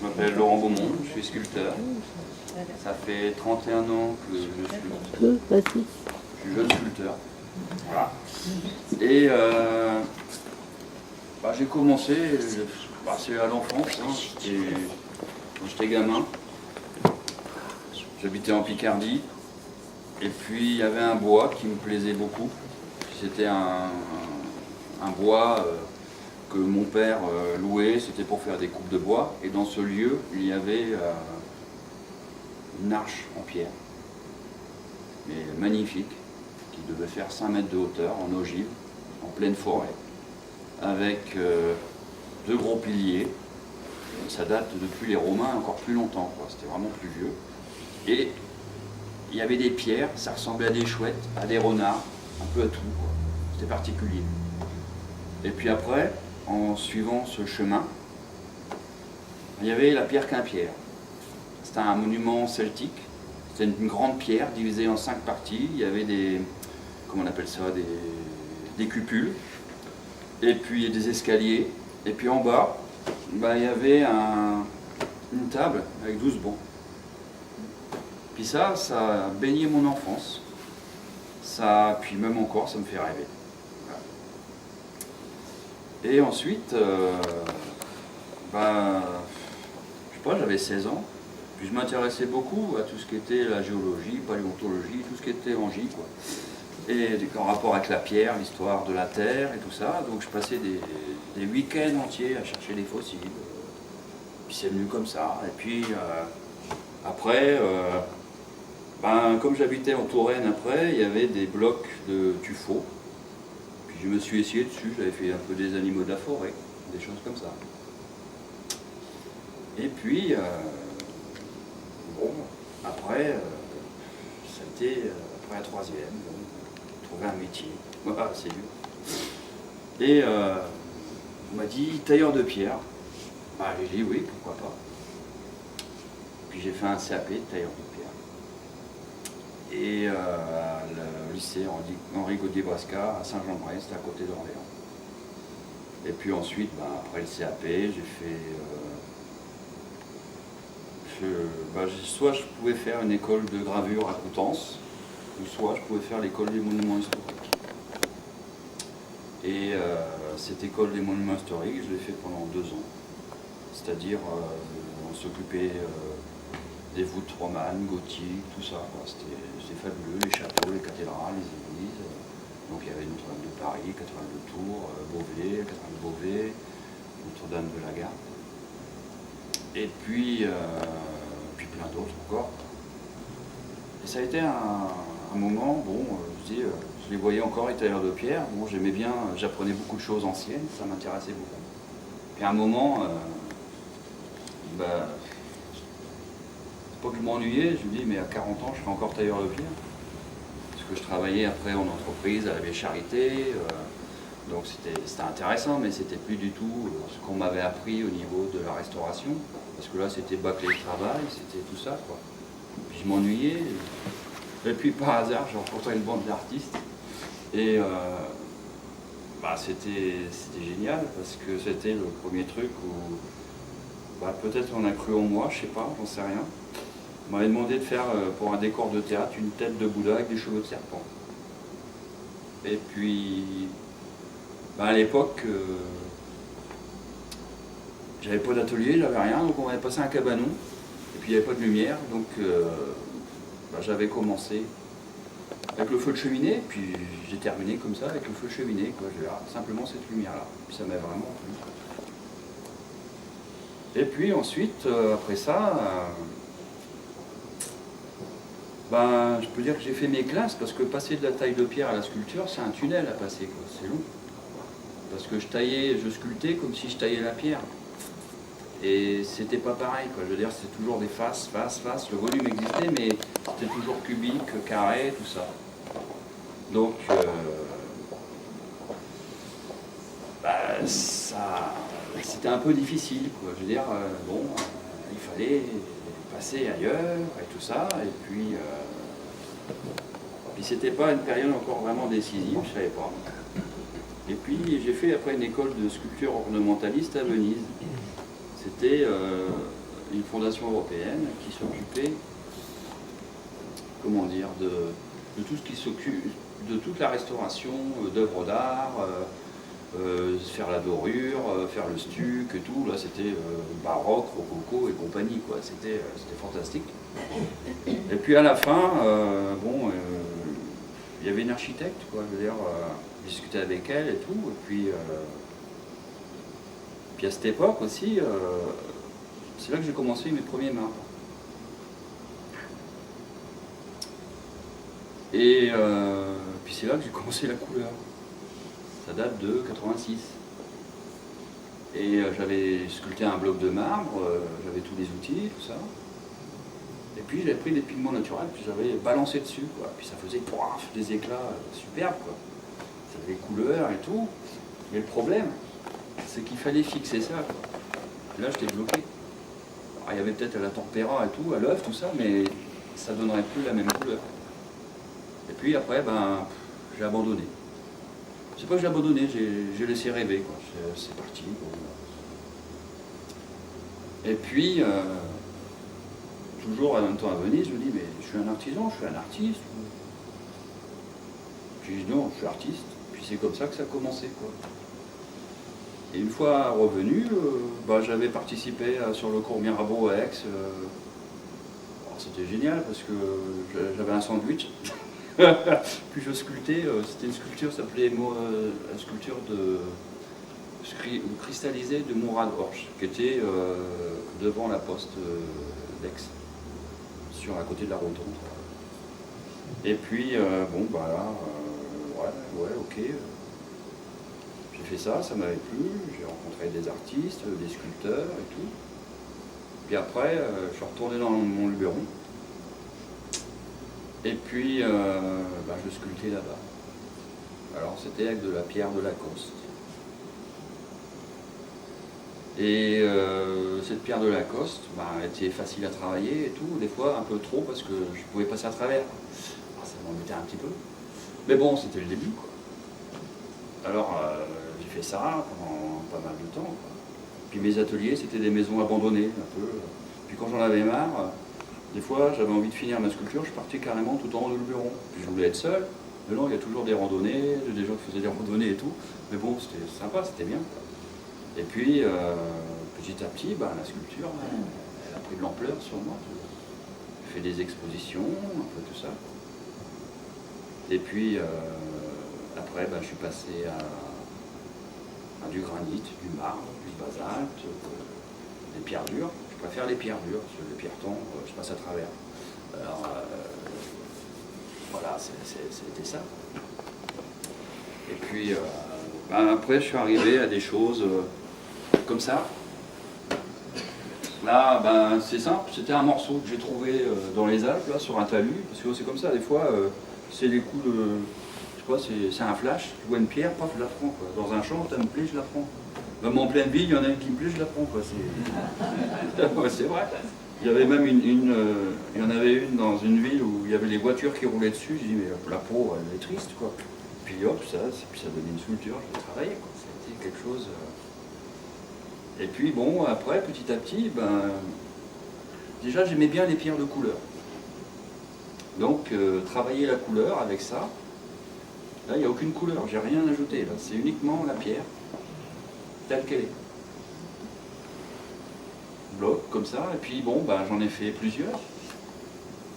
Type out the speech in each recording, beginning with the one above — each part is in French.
Je m'appelle Laurent Beaumont, je suis sculpteur. Ça fait 31 ans que je sculpte. Je suis jeune sculpteur. Voilà. Et j'ai commencé, c'est à l'enfance, quand j'étais gamin. J'habitais en Picardie. Et puis il y avait un bois qui me plaisait beaucoup. C'était un bois que mon père louait, c'était pour faire des coupes de bois. Et dans ce lieu, il y avait une arche en pierre, mais magnifique, qui devait faire 5 mètres de hauteur, en ogive, en pleine forêt, avec 2 gros piliers. Ça date depuis les Romains, encore plus longtemps, c'était vraiment plus vieux. Et il y avait des pierres, ça ressemblait à des chouettes, à des renards, un peu à tout, c'était particulier. Et puis après, en suivant ce chemin, il y avait la pierre Quimpière. C'était un monument celtique, c'était une grande pierre divisée en 5 parties. Il y avait des, comment on appelle ça, des cupules, et puis des escaliers. Et puis en bas, il y avait une table avec 12 bancs. Puis ça a baigné mon enfance. Puis même encore, ça me fait rêver. Et ensuite, je sais pas, j'avais 16 ans. Puis je m'intéressais beaucoup à tout ce qui était la géologie, paléontologie, tout ce qui était en J, quoi. Et en rapport avec la pierre, l'histoire de la Terre et tout ça. Donc je passais des week-ends entiers à chercher des fossiles. Puis c'est venu comme ça. Et puis après, comme j'habitais en Touraine après, il y avait des blocs de tuffeau. Puis je me suis essayé dessus, j'avais fait un peu des animaux de la forêt, des choses comme ça. Et puis, après, c'était après la troisième, trouver un métier. C'est dur. Et on m'a dit tailleur de pierre. J'ai dit oui, pourquoi pas. Puis j'ai fait un CAP de tailleur de pierre. Et le lycée Henri Gaudibasca à Saint-Jean-de-Brest, à côté d'Orléans. Et puis ensuite, après le CAP, j'ai fait... soit je pouvais faire une école de gravure à Coutances, ou soit je pouvais faire l'école des monuments historiques. Et cette école des monuments historiques, je l'ai fait pendant 2 ans. C'est-à-dire, on s'occupait des voûtes romanes, gothiques, tout ça. C'était fabuleux, les châteaux, les cathédrales, les églises. Donc il y avait Notre-Dame de Paris, cathédrale de Tours, Beauvais, cathédrale de Beauvais, Notre-Dame de la Garde. Et puis plein d'autres encore. Et ça a été un moment, je les voyais encore, les tailleurs de pierre. J'aimais bien, j'apprenais beaucoup de choses anciennes, ça m'intéressait beaucoup. Puis à un moment, c'est pas que je m'ennuyais, je me dis mais à 40 ans je serai encore tailleur de pierre. Parce que je travaillais après en entreprise à la Vieille Charité, donc c'était intéressant, mais c'était plus du tout ce qu'on m'avait appris au niveau de la restauration. Parce que là c'était bâcler le travail, c'était tout ça, quoi. Puis je m'ennuyais. Et puis par hasard j'ai rencontré une bande d'artistes. Et c'était génial parce que c'était le premier truc où peut-être on a cru en moi, je sais pas, j'en sais rien. On m'avait demandé de faire pour un décor de théâtre une tête de Bouddha avec des cheveux de serpent. Et puis à l'époque, j'avais pas d'atelier, j'avais rien, donc on avait passé un cabanon, et puis il n'y avait pas de lumière, donc j'avais commencé avec le feu de cheminée, puis j'ai terminé comme ça avec le feu de cheminée, quoi. Simplement cette lumière-là, puis ça m'a vraiment plu. Et puis ensuite, après ça, je peux dire que j'ai fait mes classes, parce que passer de la taille de pierre à la sculpture, c'est un tunnel à passer, quoi. C'est long. Parce que je sculptais comme si je taillais la pierre. Et c'était pas pareil, quoi. Je veux dire, c'est toujours des faces. Le volume existait, mais c'était toujours cubique, carré, tout ça. Donc, c'était un peu difficile, quoi. Je veux dire, il fallait passer ailleurs et tout ça. Et puis c'était pas une période encore vraiment décisive, je savais pas. Et puis j'ai fait après une école de sculpture ornementaliste à Venise. C'était une fondation européenne qui s'occupait, comment dire, de tout ce qui s'occupe, de toute la restauration d'œuvres d'art, faire la dorure, faire le stuc et tout. Là, c'était baroque, rococo et compagnie, quoi. C'était fantastique. Et puis à la fin, il y avait une architecte, quoi. Je veux dire, discuter avec elle et tout. Et puis à cette époque aussi, c'est là que j'ai commencé mes premiers marbres. Et puis c'est là que j'ai commencé la couleur. Ça date de 86. Et j'avais sculpté un bloc de marbre, j'avais tous les outils, tout ça. Et puis j'avais pris des pigments naturels, puis j'avais balancé dessus, quoi. Puis ça faisait pouf, des éclats superbes, quoi. Ça avait des couleurs et tout. Mais le problème, c'est qu'il fallait fixer ça, quoi. Et là, j'étais bloqué. Alors, il y avait peut-être à la tempéra et tout, à l'œuf, tout ça, mais ça donnerait plus la même couleur. Et puis après, j'ai abandonné. C'est pas que j'ai abandonné, j'ai laissé rêver, quoi. C'est parti, quoi. Et puis, toujours à un temps à Venise, je me dis, mais je suis un artisan, je suis un artiste. Puis je dis, non, je suis artiste. Puis c'est comme ça que ça a commencé, quoi. Et une fois revenu, j'avais participé sur le cours Mirabeau à Aix. C'était génial parce que j'avais un sandwich. Puis je sculptais, c'était une sculpture, ça s'appelait la sculpture cristallisée de Mourad Horch, qui était devant la poste d'Aix, à côté de la rotonde. Et puis, ok. J'ai fait ça, ça m'avait plu, j'ai rencontré des artistes, des sculpteurs et tout. Puis après, je suis retourné dans mon Luberon. Et puis, je sculptais là-bas. Alors, c'était avec de la pierre de Lacoste. Et cette pierre de Lacoste, elle était facile à travailler et tout, des fois un peu trop parce que je pouvais passer à travers. Alors, ça m'embêtait un petit peu. Mais bon, c'était le début, quoi. Alors, j'ai fait ça pendant pas mal de temps, quoi. Puis mes ateliers, c'était des maisons abandonnées, un peu. Puis quand j'en avais marre, des fois, j'avais envie de finir ma sculpture, je partais carrément tout en haut de Luberon. Puis je voulais être seul, mais non, il y a toujours des randonnées, des gens qui faisaient des randonnées et tout. Mais bon, c'était sympa, c'était bien, quoi. Et puis, petit à petit, la sculpture, elle a pris de l'ampleur sur moi. J'ai fait des expositions, un peu tout ça. Et puis, après, je suis passé à du granit, du marbre, du basalte, des pierres dures. Je préfère les pierres dures, parce que les pierres tendres, je passe à travers. Alors, voilà, c'était ça. Et puis, après, je suis arrivé à des choses comme ça. Là, c'est simple, c'était un morceau que j'ai trouvé dans les Alpes, là, sur un talus, parce que c'est comme ça, des fois, c'est des coups de... Je sais pas, c'est un flash, tu vois une pierre, paf, je la prends, quoi. Dans un champ, ça me plaît, je la prends. Même en pleine ville, il y en a une qui me plaît, je la prends, quoi. Ouais, c'est vrai. Il y avait même il y en avait une dans une ville où il y avait les voitures qui roulaient dessus, je dis, mais la peau, elle est triste, quoi. Puis hop, ça donnait une sculpture, je l'ai travaillé, quoi. C'était quelque chose... Et puis bon, après, petit à petit, déjà j'aimais bien les pierres de couleur. Donc travailler la couleur avec ça, là il n'y a aucune couleur, j'ai rien ajouté, là c'est uniquement la pierre, telle qu'elle est. Bloc comme ça, et puis bon, j'en ai fait plusieurs.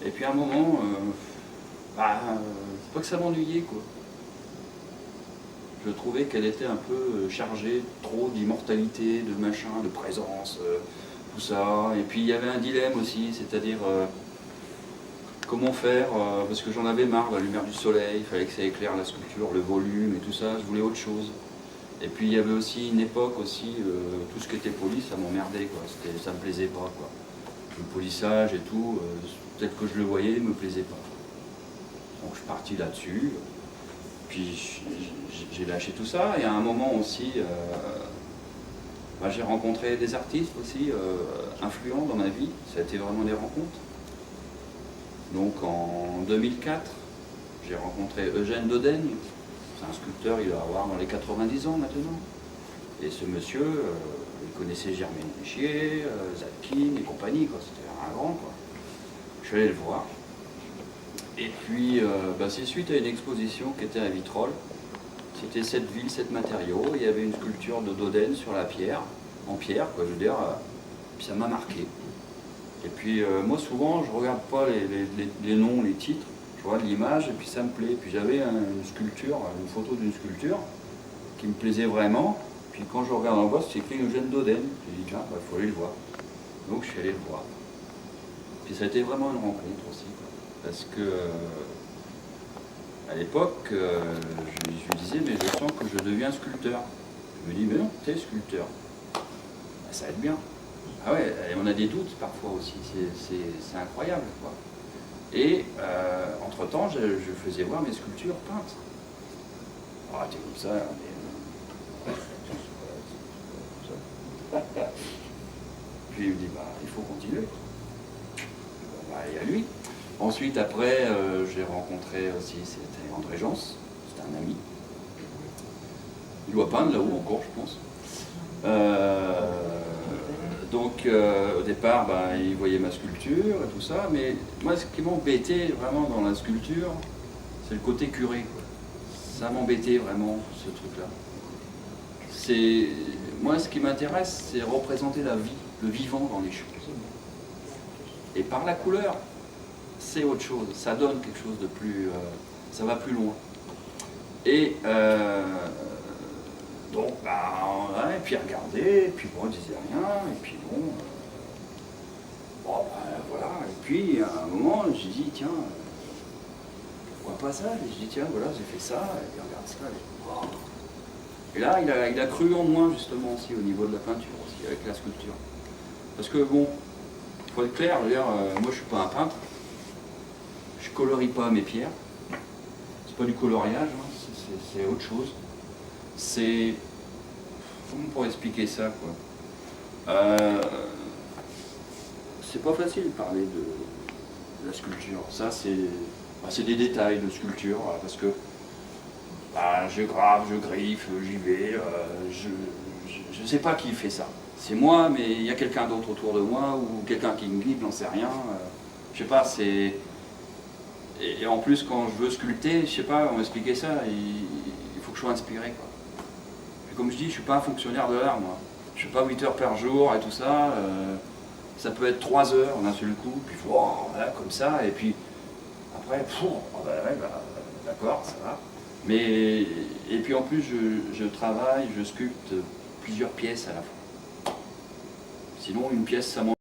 Et puis à un moment, c'est pas que ça m'ennuyait, quoi. Je trouvais qu'elle était un peu chargée, trop d'immortalité, de machin, de présence, tout ça. Et puis il y avait un dilemme aussi, c'est-à-dire comment faire, parce que j'en avais marre de la lumière du soleil, il fallait que ça éclaire la sculpture, le volume et tout ça, je voulais autre chose. Et puis il y avait aussi une époque aussi, tout ce qui était poli, ça m'emmerdait, quoi. Ça me plaisait pas, quoi. Le polissage et tout, tel que je le voyais, ne me plaisait pas. Donc je suis parti là-dessus. Puis j'ai lâché tout ça, et à un moment aussi, j'ai rencontré des artistes aussi influents dans ma vie, ça a été vraiment des rencontres. Donc en 2004, j'ai rencontré Eugène Dodaigne, c'est un sculpteur, il doit avoir dans les 90 ans maintenant. Et ce monsieur, ils connaissaient Germaine Richier, Zadkine et compagnie, quoi. C'était un grand, quoi. Je suis allé le voir. Et puis, c'est suite à une exposition qui était à Vitrolles. C'était 7 villes, 7 matériaux. Il y avait une sculpture de Dodène sur la pierre, en pierre, quoi, je veux dire. Puis ça m'a marqué. Et puis, moi, souvent, je regarde pas les noms, les titres. Je regarde l'image et puis ça me plaît. Puis j'avais une sculpture, une photo d'une sculpture qui me plaisait vraiment. Puis quand je regarde en bas, c'est écrit Eugène Dodène. J'ai dit, tiens, il faut aller le voir. Donc je suis allé le voir. Puis ça a été vraiment une rencontre aussi, quoi. Parce que à l'époque, je lui disais, mais je sens que je deviens sculpteur. Je me dis, mais non, t'es sculpteur. Ben, ça va être bien. Ah ouais, et on a des doutes parfois aussi, c'est incroyable, quoi. Et entre-temps, je faisais voir mes sculptures peintes. Ah, t'es comme ça, Puis il me dit, il faut continuer. Il y a lui. Ensuite, après, j'ai rencontré aussi, c'était André Jans, c'était un ami. Il doit peindre là-haut encore, je pense. Donc, au départ, il voyait ma sculpture et tout ça, mais moi, ce qui m'embêtait vraiment dans la sculpture, c'est le côté curé, quoi. Ça m'embêtait vraiment, ce truc-là. Moi, ce qui m'intéresse, c'est représenter la vie, le vivant dans les choses. Et par la couleur, c'est autre chose. Ça donne quelque chose de plus... ça va plus loin. Et donc, et puis regarder, et puis bon, on disait rien, et puis voilà. Et puis, à un moment, j'ai dit, tiens, pourquoi pas ça? Et j'ai dit, tiens, voilà, j'ai fait ça, et puis regarde ça. Et là, il a cru en moi, justement, aussi, au niveau de la peinture, aussi, avec la sculpture. Parce que, bon, il faut être clair, je veux dire, moi, je suis pas un peintre, je colorie pas mes pierres, c'est pas du coloriage, hein, c'est autre chose. C'est... Comment on pourrait expliquer ça, quoi? C'est pas facile de parler de la sculpture. Ça, c'est des détails de sculpture, parce que je grave, je griffe, j'y vais. Je sais pas qui fait ça. C'est moi, mais il y a quelqu'un d'autre autour de moi, ou quelqu'un qui me guide, j'en sais rien. Je sais pas, c'est... Et en plus, quand je veux sculpter, je sais pas, on m'expliquait ça, il faut que je sois inspiré, quoi. Et comme je dis, je suis pas un fonctionnaire de l'art, moi. Je suis pas 8 heures par jour et tout ça. Ça peut être 3 heures d'un seul coup, puis voilà, comme ça, et puis après, d'accord, ça va. Mais, et puis en plus, je travaille, je sculpte plusieurs pièces à la fois. Sinon, une pièce, ça